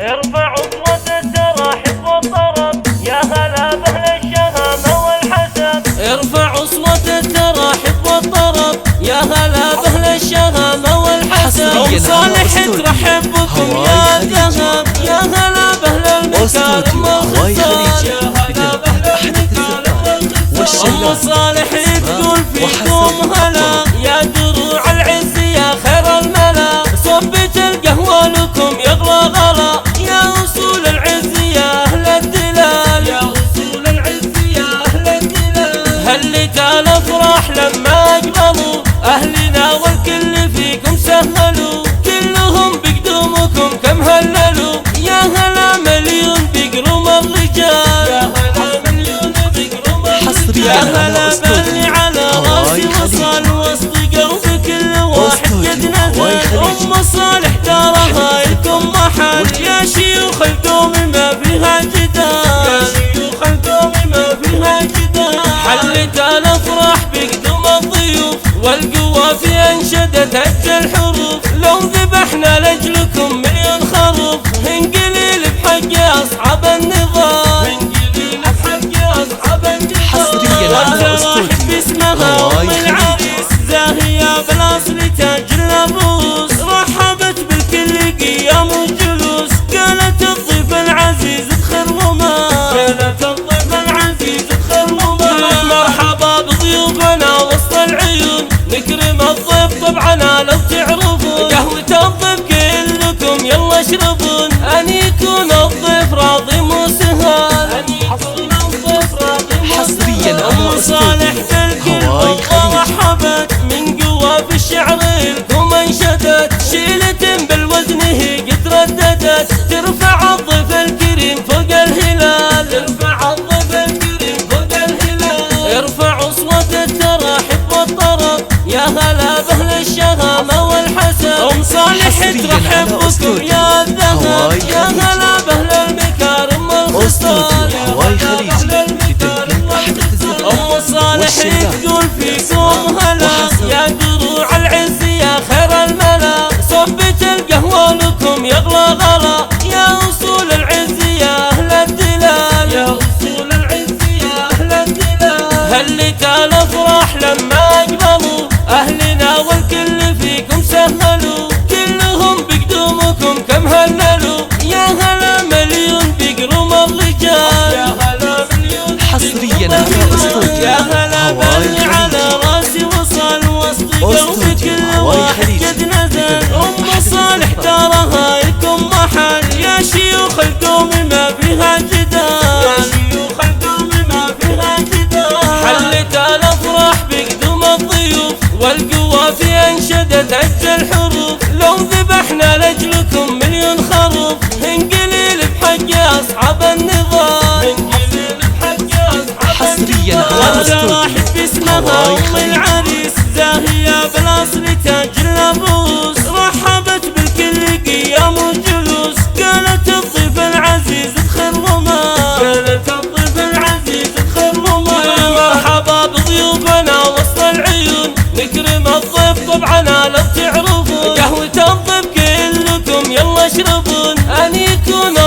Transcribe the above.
ارفع اصوات التراحب والطرب يا هلا باهل الشهامة والحسب. ارفع اصوات التراحب والطرب يا هلا باهل الشهامة والحسب. ام صالح ترحب بكم يا ذهب يا هلا باهل المكارم والخصال يا هلا باهل المكارم والخصال. ام صالح تقول فيكم هلا يا دروع العز يا خير الملا. صبة القهوة لكم يغلى غلا يا اصول العز يا اهل الدلال يا اصول العز يا اهل الدلال. هلت الافراح لما اقبلوا اهلنا والكل فيكم سهلوا. كلهم بقدومكم كم هللوا يا هلا مليون بقروم الرجال يا هلا مليون بقروم الرجال. يا هلا باللي على راسي وصل وسط قلب كل واحد قد نزل. ام صالح تراها لكم محل يا شيوخ القوم ما فيها جدال يا شيوخ القوم ما فيها جدال. حلت الافراح بقدوم الضيوف والقوة في انشدة هج الحروف. لو ذبحنا لاجلكم مليون خروف انقليل بحق اصحاب النضال انقليل بحق اصحاب النضال. والتراحب باسمها ام العريس زاهية بالاصل تاج الناموس. رحبت بالكل قيام وجلوس قالت الضيف العزيز ادخل وما قالت الضيف العزيز ادخل وما. مرحبا بضيوفنا وسط العيون نكرم الضيف طبعا لو تعرفون. قهوة الضيف كلكم يلا اشربون ان يكون الضيف راضي مو سهال ان يكون الضيف راضي مو سهال. ام صالح بالكل رحبت من قوة في الشعر لكم انشدت. شيلة بالوزن هي قد رددت ترفع الضيف الكريم فوق الهلال ترفع الضيف الكريم فوق الهلال. ارفع اصوات التراحب والطرب يا هلا باهل الشهامة والحسب. ام صالح ترحب بكم يا الذهب يا هلا باهل المكارم والخصال يا هلا باهل المكارم والخصال. ام صالح تقول فيكم هلا يا دروع العز يا خير الملا. صبة القهوة لكم يغلى غلا يا اصول العز يا اهل الدلال يا اصول العز يا اهل الدلال. هلت الافراح لما اقبلوا اهلنا والكل فيكم سهلوا. كلهم بقدومكم كم هللوا يا هلا مليون بقروم الرجال يا هلا مليون حصريا على أسطورة يا هلا باللي على راسي وصل وسط قلب كل واحد قد نزل. ام صالح تراها لكم محل يا شيوخ القوم ما فيها جدال يا شيوخ القوم ما فيها جدال. حلت الافراح بقدوم الضيوف والقوة في انشدة هج الحروف. لو ذبحنا لاجلكم مليون خروف انقليل بحق اصحاب النضال انقليل بحق اصحاب النضال. والتراحب باسمها ام العريس زاهية بالاصل تاج الناموس. رحبت بالكل قيام وجلوس قالت الضيف العزيز ادخل وما قالت الضيف العزيز ادخل وما. مرحبا بضيوفنا وسط العيون نكرم الضيف طبعا لو تعرفون. قهوة الضيف كلكم يلا اشربون ان يكون